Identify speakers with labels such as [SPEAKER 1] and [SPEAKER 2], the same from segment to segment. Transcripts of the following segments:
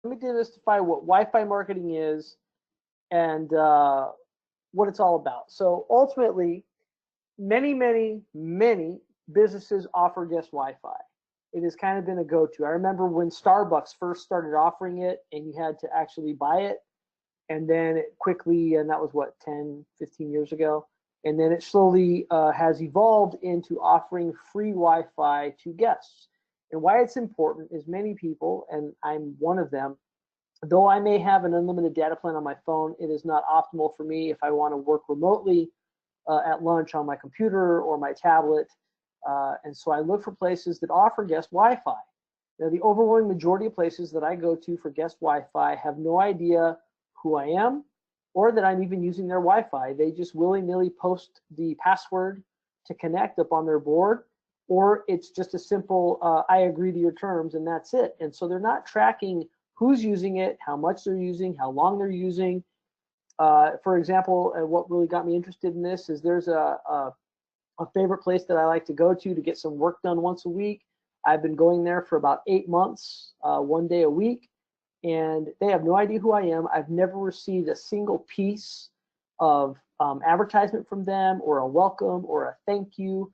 [SPEAKER 1] me demystify what Wi-Fi marketing is and what it's all about. So ultimately, many businesses offer guest Wi-Fi. It has kind of been a go-to. I remember when Starbucks first started offering it and you had to actually buy it. And then it quickly, and that was what, 10, 15 years ago. And then it slowly has evolved into offering free Wi-Fi to guests. And why it's important is many people, and I'm one of them, though I may have an unlimited data plan on my phone, it is not optimal for me if I want to work remotely at lunch on my computer or my tablet. And so I look for places that offer guest Wi-Fi. Now, the overwhelming majority of places that I go to for guest Wi-Fi have no idea who I am or that I'm even using their Wi-Fi. They just willy-nilly post the password to connect up on their board, or it's just a simple, I agree to your terms, and that's it. And so they're not tracking who's using it, how much they're using, how long they're using. For example, what really got me interested in this is there's a favorite place that I like to go to get some work done once a week. I've been going there for about 8 months, 1 day a week, and they have no idea who I am. I've never received a single piece of advertisement from them or a welcome or a thank you,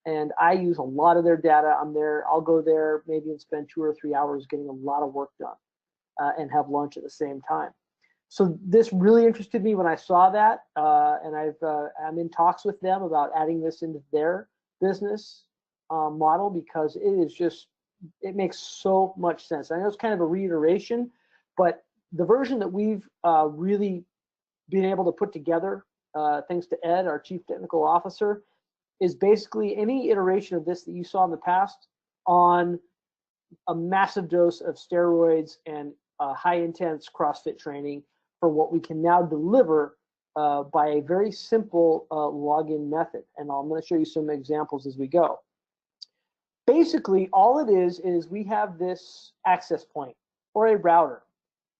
[SPEAKER 1] and I use a lot of their data. I'm there, I'll go there maybe and spend 2 or 3 hours getting a lot of work done and have lunch at the same time. So this really interested me when I saw that, and I'm in talks with them about adding this into their business model because it makes so much sense. I know it's kind of a reiteration, but the version that we've really been able to put together, thanks to Ed, our Chief Technical Officer, is basically any iteration of this that you saw in the past on a massive dose of steroids and high intense CrossFit training for what we can now deliver by a very simple login method. And I'm going to show you some examples as we go. Basically, all it is we have this access point or a router.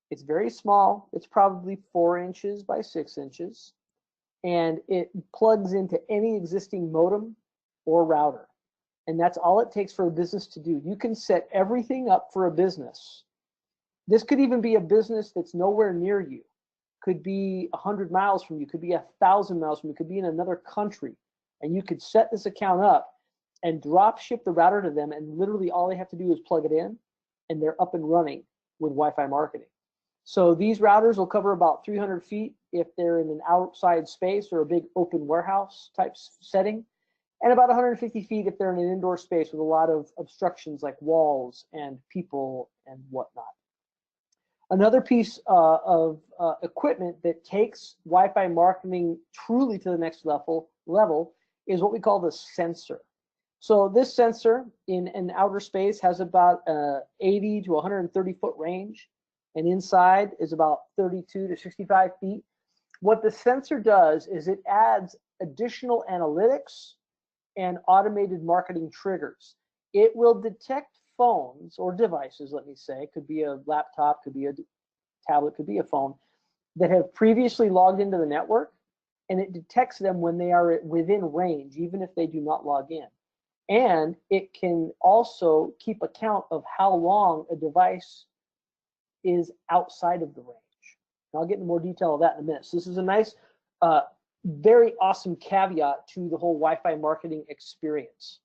[SPEAKER 1] It's very small. It's probably 4 inches by 6 inches. And it plugs into any existing modem or router. And that's all it takes for a business to do. You can set everything up for a business. This could even be a business that's nowhere near you. Could be 100 miles from you, could be 1,000 miles from you, could be in another country. And you could set this account up and drop ship the router to them, and literally all they have to do is plug it in, and they're up and running with Wi-Fi marketing. So these routers will cover about 300 feet if they're in an outside space or a big open warehouse type setting, and about 150 feet if they're in an indoor space with a lot of obstructions like walls and people and whatnot. Another piece of equipment that takes Wi-Fi marketing truly to the next level is what we call the sensor. So this sensor in an outer space has about 80 to 130 foot range, and inside is about 32 to 65 feet. What the sensor does is it adds additional analytics and automated marketing triggers. It will detect phones or devices, let me say, could be a laptop, could be a tablet, could be a phone, that have previously logged into the network, and it detects them when they are within range, even if they do not log in. And it can also keep account of how long a device is outside of the range. And I'll get into more detail of that in a minute. So this is a nice, very awesome caveat to the whole Wi-Fi marketing experience.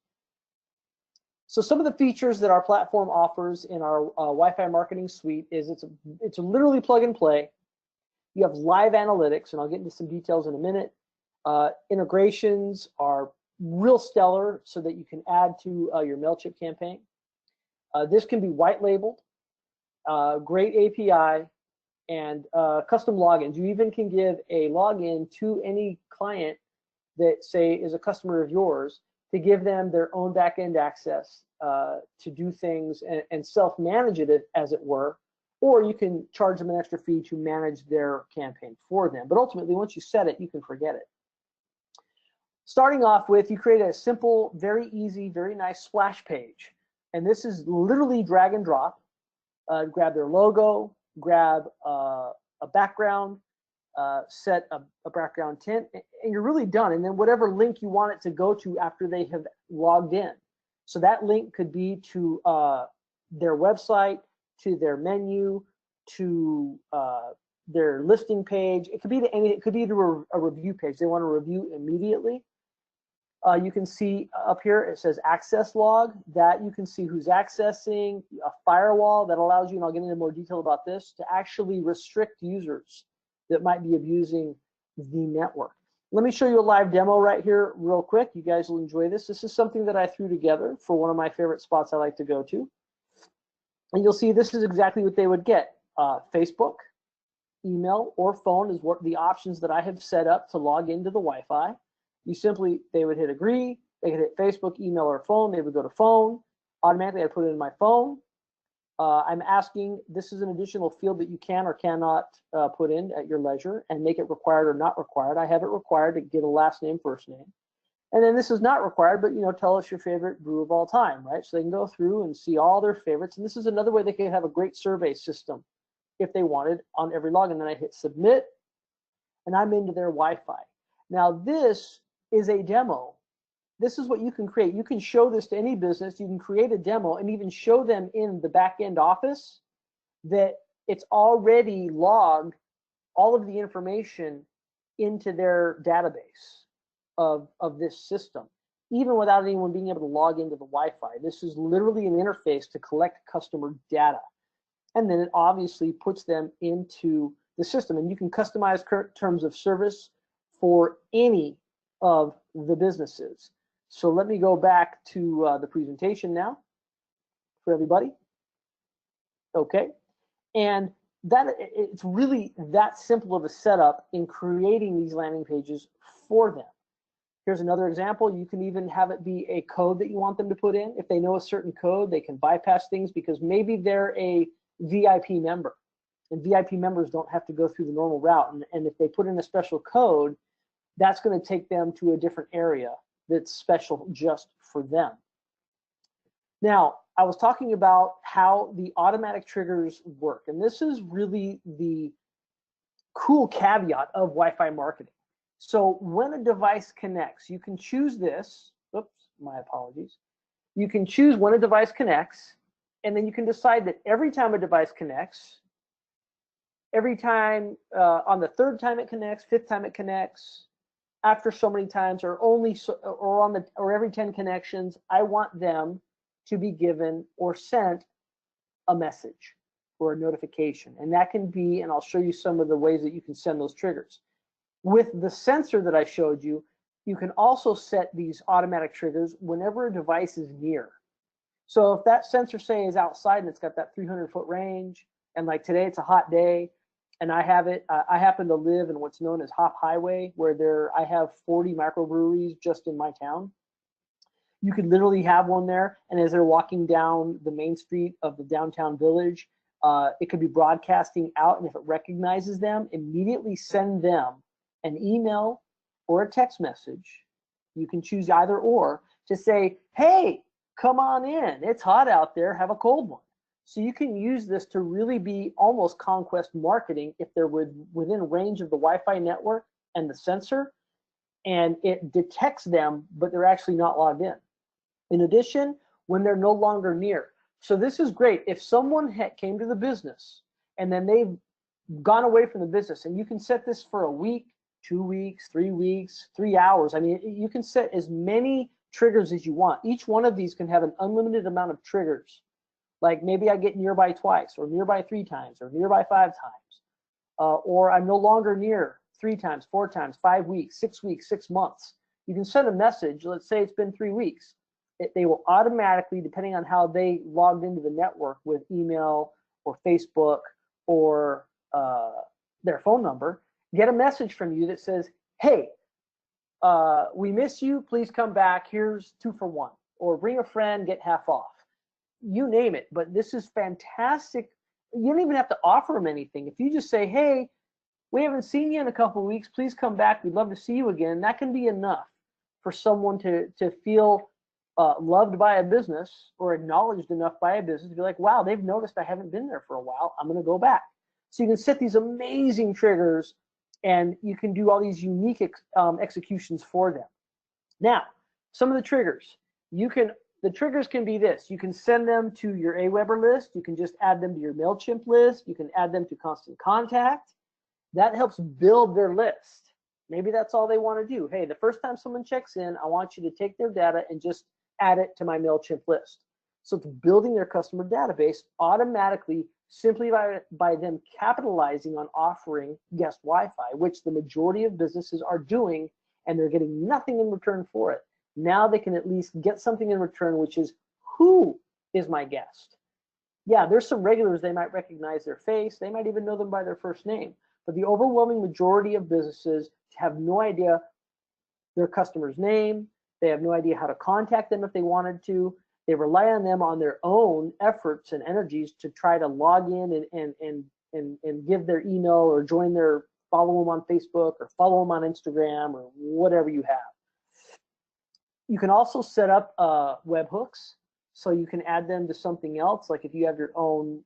[SPEAKER 1] So some of the features that our platform offers in our Wi-Fi marketing suite is it's literally plug and play. You have live analytics, and I'll get into some details in a minute. Integrations are real stellar so that you can add to your MailChimp campaign. This can be white labeled, great API, and custom logins. You even can give a login to any client that, say, is a customer of yours, to give them their own back-end access to do things and self-manage it, as it were, or you can charge them an extra fee to manage their campaign for them. But ultimately, once you set it, you can forget it. Starting off with, you create a simple, very easy, very nice splash page. And this is literally drag and drop. Grab their logo, grab a background, set a background tint, and you're really done. And then whatever link you want it to go to after they have logged in. So that link could be to their website, to their menu, to their listing page. It could be to any. It could be to a review page. They want to review immediately. You can see up here it says access log. That you can see who's accessing. A firewall that allows you, and I'll get into more detail about this, to actually restrict users that might be abusing the network. Let me show you a live demo right here real quick. You guys will enjoy this. This is something that I threw together for one of my favorite spots I like to go to. And you'll see this is exactly what they would get. Facebook, email, or phone is what the options that I have set up to log into the Wi-Fi. They would hit agree, they could hit Facebook, email, or phone, they would go to phone. Automatically, I put it in my phone. I'm asking, this is an additional field that you can or cannot put in at your leisure and make it required or not required. I have it required to get a last name, first name. And then this is not required, but tell us your favorite brew of all time, right? So they can go through and see all their favorites. And this is another way they can have a great survey system if they wanted on every login. Then I hit submit, and I'm into their Wi-Fi. Now this is a demo. This is what you can create. You can show this to any business. You can create a demo and even show them in the back end office that it's already logged all of the information into their database of this system, even without anyone being able to log into the Wi-Fi. This is literally an interface to collect customer data. And then it obviously puts them into the system. And you can customize terms of service for any of the businesses. So let me go back to the presentation now for everybody. Okay, and it's really that simple of a setup in creating these landing pages for them. Here's another example. You can even have it be a code that you want them to put in. If they know a certain code, they can bypass things because maybe they're a VIP member, and VIP members don't have to go through the normal route. And if they put in a special code, that's going to take them to a different area that's special just for them. Now, I was talking about how the automatic triggers work, and this is really the cool caveat of Wi-Fi marketing. So when a device connects, you can choose this. Oops, my apologies. You can choose when a device connects, and then you can decide that every time a device connects, every time on the third time it connects, fifth time it connects, after so many times, or every 10 connections, I want them to be given or sent a message or a notification. And that can be, and I'll show you some of the ways that you can send those triggers. With the sensor that I showed you, you can also set these automatic triggers whenever a device is near. So if that sensor, say, is outside and it's got that 300-foot range, and like today it's a hot day, and I happen to live in what's known as Hop Highway, where I have 40 microbreweries just in my town. You could literally have one there, and as they're walking down the main street of the downtown village, it could be broadcasting out, and if it recognizes them, immediately send them an email or a text message. You can choose either or to say, hey, come on in. It's hot out there. Have a cold one. So you can use this to really be almost conquest marketing if they're within range of the Wi-Fi network and the sensor, and it detects them, but they're actually not logged in. In addition, when they're no longer near. So this is great. If someone came to the business and then they've gone away from the business, and you can set this for a week, 2 weeks, 3 weeks, 3 hours. I mean, you can set as many triggers as you want. Each one of these can have an unlimited amount of triggers. Like maybe I get nearby twice, or nearby 3 times, or nearby 5 times. Or I'm no longer near 3 times, 4 times, 5 weeks, 6 weeks, 6 months. You can send a message. Let's say it's been 3 weeks. They will automatically, depending on how they logged into the network with email or Facebook or their phone number, get a message from you that says, hey, we miss you. Please come back. Here's 2 for 1. Or bring a friend, get half off. You name it. But this is fantastic. You don't even have to offer them anything. If you just say, hey, we haven't seen you in a couple of weeks. Please come back. We'd love to see you again. That can be enough for someone to feel loved by a business or acknowledged enough by a business to be like, wow, they've noticed I haven't been there for a while. I'm going to go back. So you can set these amazing triggers, and you can do all these unique executions for them. Now, some of the triggers, you can the triggers can be this. You can send them to your Aweber list. You can just add them to your MailChimp list. You can add them to Constant Contact. That helps build their list. Maybe that's all they want to do. Hey, the first time someone checks in, I want you to take their data and just add it to my MailChimp list. So it's building their customer database automatically simply by them capitalizing on offering guest Wi-Fi, which the majority of businesses are doing, and they're getting nothing in return for it. Now they can at least get something in return, which is, who is my guest? Yeah, there's some regulars, they might recognize their face, they might even know them by their first name, but the overwhelming majority of businesses have no idea their customer's name, they have no idea how to contact them if they wanted to, they rely on them on their own efforts and energies to try to log in and give their email or join their, follow them on Facebook or follow them on Instagram or whatever you have. You can also set up webhooks, so you can add them to something else. Like if you have your own,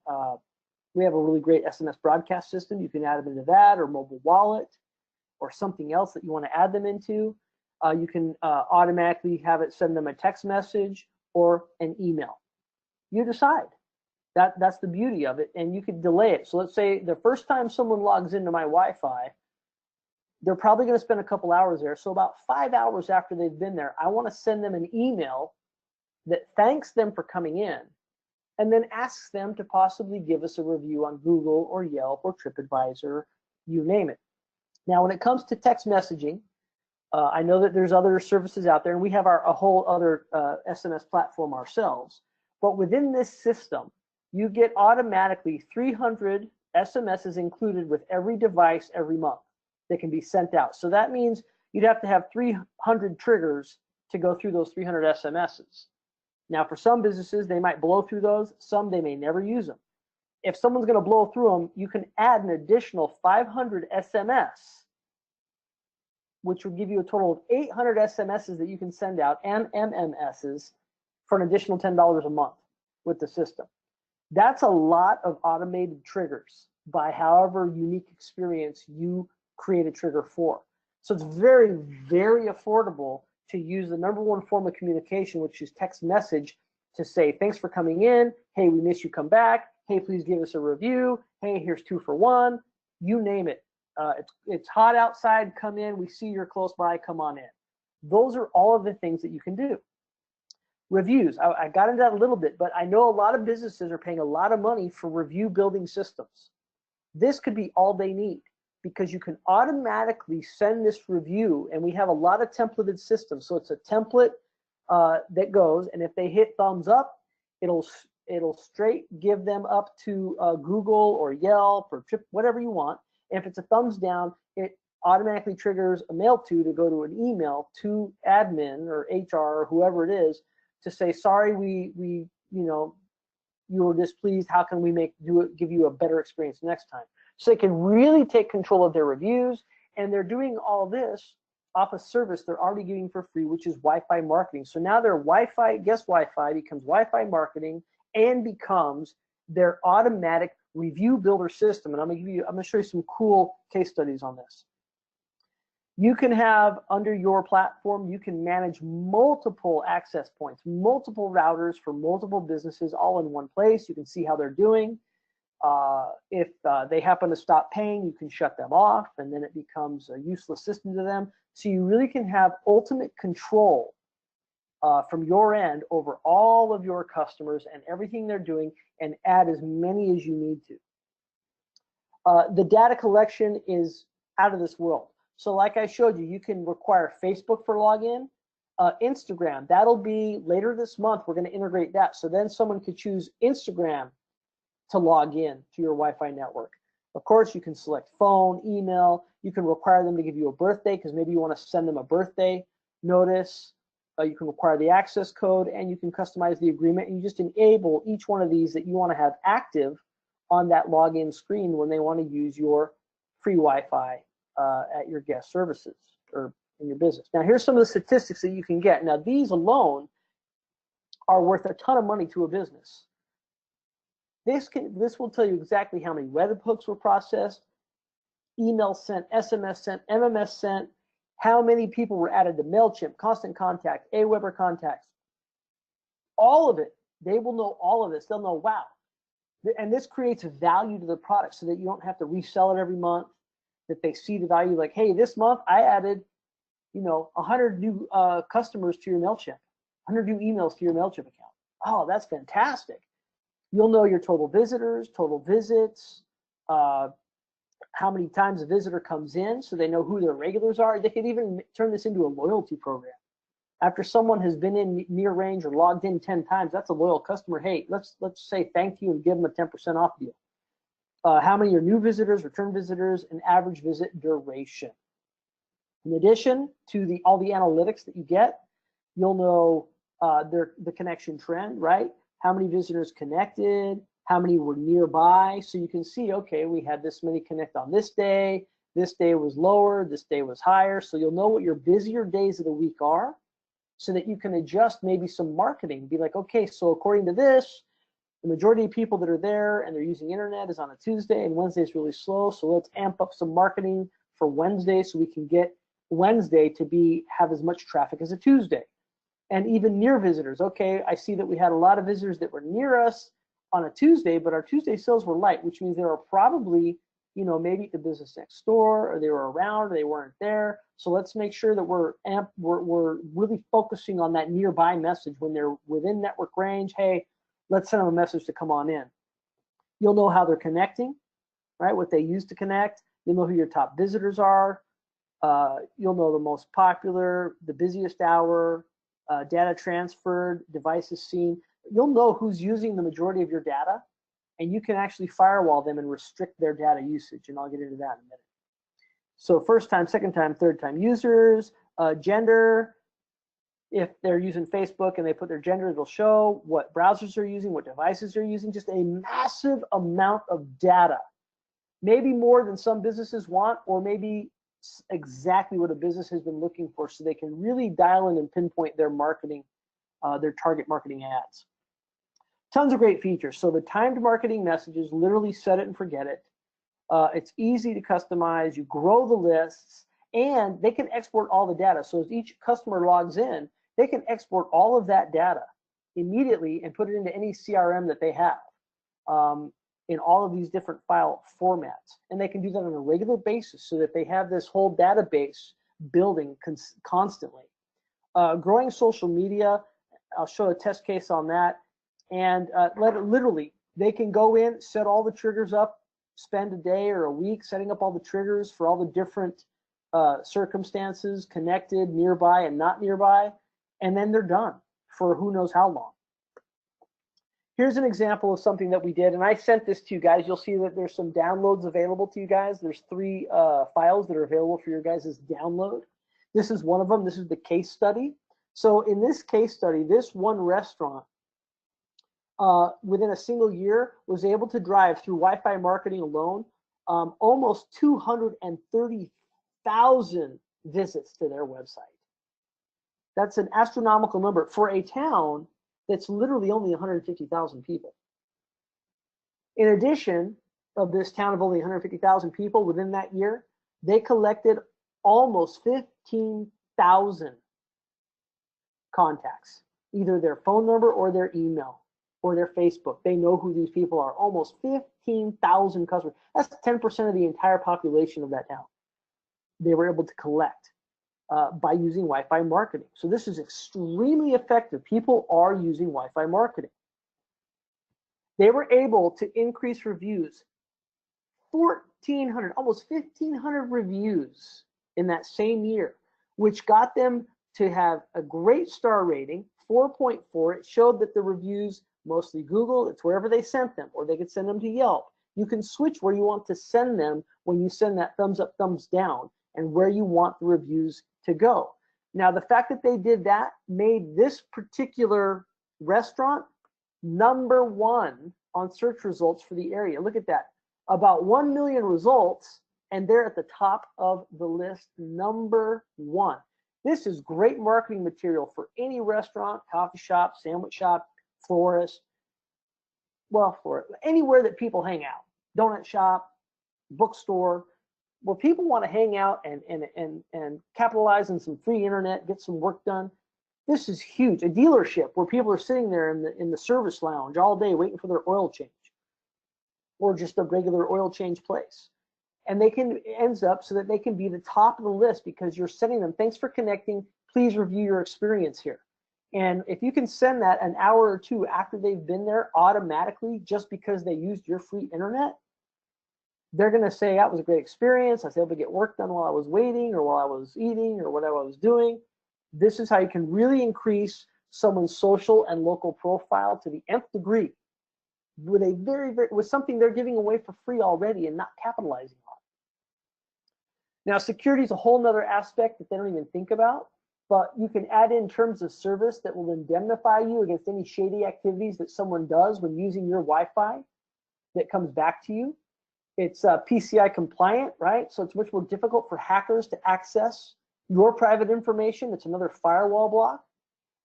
[SPEAKER 1] we have a really great SMS broadcast system. You can add them into that, or mobile wallet, or something else that you want to add them into. You can automatically have it send them a text message or an email. You decide. That's the beauty of it, and you could delay it. So let's say the first time someone logs into my Wi-Fi, they're probably going to spend a couple hours there. So about 5 hours after they've been there, I want to send them an email that thanks them for coming in, and then asks them to possibly give us a review on Google or Yelp or TripAdvisor, you name it. Now, when it comes to text messaging, I know that there's other services out there, and we have a whole other SMS platform ourselves. But within this system, you get automatically 300 SMSs included with every device every month that can be sent out. So that means you'd have to have 300 triggers to go through those 300 SMSs. Now, for some businesses, they might blow through those. Some, they may never use them. If someone's going to blow through them, you can add an additional 500 SMS, which would give you a total of 800 SMSs that you can send out, and MMSs, for an additional $10 a month with the system. That's a lot of automated triggers by however unique experience you create a trigger for. So it's very, very affordable to use the #1 form of communication, which is text message, to say, thanks for coming in. Hey, we miss you, come back. Hey, please give us a review. Hey, here's 2 for 1. You name it. It's hot outside, come in. We see you're close by, come on in. Those are all of the things that you can do. Reviews, I got into that a little bit, but I know a lot of businesses are paying a lot of money for review building systems. This could be all they need, because you can automatically send this review, and we have a lot of templated systems. So it's a template that goes, and if they hit thumbs up, it'll straight give them up to Google or Yelp or Trip, whatever you want. And if it's a thumbs down, it automatically triggers a mail to go to an email to admin or HR or whoever it is to say, sorry, we you were displeased. How can we give you a better experience next time? So they can really take control of their reviews, and they're doing all this off a service they're already giving for free, which is Wi-Fi marketing. So now their Wi-Fi, guest Wi-Fi becomes Wi-Fi marketing and becomes their automatic review builder system. And I'm gonna show you some cool case studies on this. You can have, under your platform, you can manage multiple access points, multiple routers for multiple businesses all in one place. You can see how they're doing. If they happen to stop paying, you can shut them off, and then it becomes a useless system to them. So you really can have ultimate control from your end over all of your customers and everything they're doing, and add as many as you need to. The data collection is out of this world. So like I showed you, you can require Facebook for login, Instagram. That'll be later this month. We're going to integrate that. So then someone could choose Instagram to log in to your Wi-Fi network. Of course, you can select phone, email. You can require them to give you a birthday, because maybe you want to send them a birthday notice. You can require the access code, and you can customize the agreement. And you just enable each one of these that you want to have active on that login screen when they want to use your free Wi-Fi at your guest services or in your business. Now, here's some of the statistics that you can get. Now, these alone are worth a ton of money to a business. This will tell you exactly how many webhooks were processed, emails sent, SMS sent, MMS sent, how many people were added to MailChimp, Constant Contact, Aweber Contacts, all of it. They will know all of this. They'll know, wow. And this creates value to the product so that you don't have to resell it every month, that they see the value like, hey, this month I added, 100 new customers to your MailChimp, 100 new emails to your MailChimp account. Oh, that's fantastic. You'll know your total visitors, total visits, how many times a visitor comes in, so they know who their regulars are. They could even turn this into a loyalty program. After someone has been in near range or logged in 10 times, that's a loyal customer. Hey, let's say thank you and give them a 10% off deal. How many are new visitors, return visitors, and average visit duration. In addition to all the analytics that you get, you'll know the connection trend, right? How many visitors connected, how many were nearby, so you can see, okay, we had this many connect on this day was lower, this day was higher, so you'll know what your busier days of the week are, so that you can adjust maybe some marketing. Be like, okay, so according to this, the majority of people that are there and they're using internet is on a Tuesday, and Wednesday is really slow, so let's amp up some marketing for Wednesday so we can get Wednesday to have as much traffic as a Tuesday. And even near visitors. Okay, I see that we had a lot of visitors that were near us on a Tuesday, but our Tuesday sales were light, which means they were probably, maybe at the business next door, or they were around, or they weren't there. So let's make sure that we're really focusing on that nearby message when they're within network range. Hey, let's send them a message to come on in. You'll know how they're connecting, right? What they use to connect. You'll know who your top visitors are. You'll know the most popular, the busiest hour, data transferred, devices seen. You'll know who's using the majority of your data, and you can actually firewall them and restrict their data usage, and I'll get into that in a minute. So first time, second time, third time users, gender. If they're using Facebook and they put their gender, it'll show what browsers they're using, what devices they're using, just a massive amount of data. Maybe more than some businesses want, or maybe exactly what a business has been looking for, so they can really dial in and pinpoint their marketing, their target marketing ads. Tons of great features. So the timed marketing messages, literally set it and forget it. It's easy to customize. You grow the lists, and they can export all the data. So as each customer logs in, they can export all of that data immediately and put it into any CRM that they have in all of these different file formats. And they can do that on a regular basis so that they have this whole database building constantly. Growing social media, I'll show a test case on that. And literally, they can go in, set all the triggers up, spend a day or a week setting up all the triggers for all the different circumstances, connected, nearby, and not nearby, and then they're done for who knows how long. Here's an example of something that we did, and I sent this to you guys. You'll see that there's some downloads available to you guys. There's 3 files that are available for your guys' download. This is one of them. This is the case study. So in this case study, this one restaurant, within a single year, was able to drive through Wi-Fi marketing alone almost 230,000 visits to their website. That's an astronomical number for a town that's literally only 150,000 people. In addition of this town of only 150,000 people, within that year, they collected almost 15,000 contacts, either their phone number or their email or their Facebook. They know who these people are. Almost 15,000 customers. That's 10% of the entire population of that town. They were able to collect by using Wi-Fi marketing. So this is extremely effective. People are using Wi-Fi marketing. They were able to increase reviews, 1,400, almost 1,500 reviews in that same year, which got them to have a great star rating, 4.4. It showed that the reviews, mostly Google, it's wherever they sent them, or they could send them to Yelp. You can switch where you want to send them when you send that thumbs up, thumbs down, and where you want the reviews to go. Now, the fact that they did that made this particular restaurant #1 on search results for the area. Look at that. About 1 million results, and they're at the top of the list, #1. This is great marketing material for any restaurant, coffee shop, sandwich shop, florist, well, for anywhere that people hang out, donut shop, bookstore, where people want to hang out and capitalize on some free internet, get some work done. This is huge. A dealership where people are sitting there in the service lounge all day waiting for their oil change, or just a regular oil change place. And they can ends up so that they can be the top of the list because you're sending them, thanks for connecting, please review your experience here. And if you can send that an hour or two after they've been there automatically just because they used your free internet, they're going to say that was a great experience. I was able to get work done while I was waiting or while I was eating or whatever I was doing. This is how you can really increase someone's social and local profile to the nth degree with a with something they're giving away for free already and not capitalizing on. Now, security is a whole nother aspect that they don't even think about, but you can add in terms of service that will indemnify you against any shady activities that someone does when using your Wi-Fi that comes back to you. It's PCI compliant, right? So it's much more difficult for hackers to access your private information. It's another firewall block.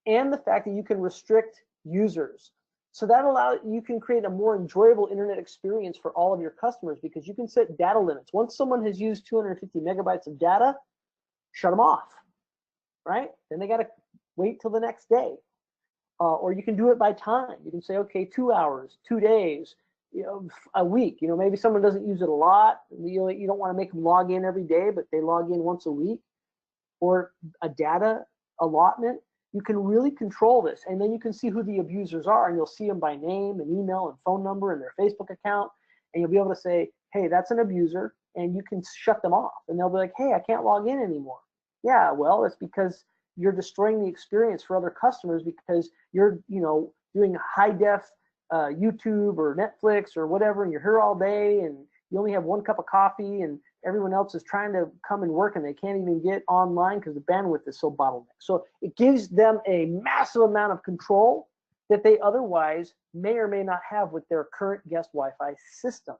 [SPEAKER 1] And the fact that you can restrict users. So that allows, you can create a more enjoyable internet experience for all of your customers because you can set data limits. Once someone has used 250 megabytes of data, shut them off, right? Then they got to wait till the next day. Or you can do it by time. You can say, okay, 2 hours, 2 days, a week. Maybe someone doesn't use it a lot. You don't want to make them log in every day, but they log in once a week. Or a data allotment. You can really control this, and then you can see who the abusers are, and you'll see them by name and email and phone number and their Facebook account, and you'll be able to say, hey, that's an abuser, and you can shut them off, and they'll be like, hey, I can't log in anymore. Yeah, well, it's because you're destroying the experience for other customers because you're, doing high def YouTube or Netflix or whatever, and you're here all day, and you only have one cup of coffee, and everyone else is trying to come and work and they can't even get online because the bandwidth is so bottlenecked. So it gives them a massive amount of control that they otherwise may or may not have with their current guest Wi-Fi system.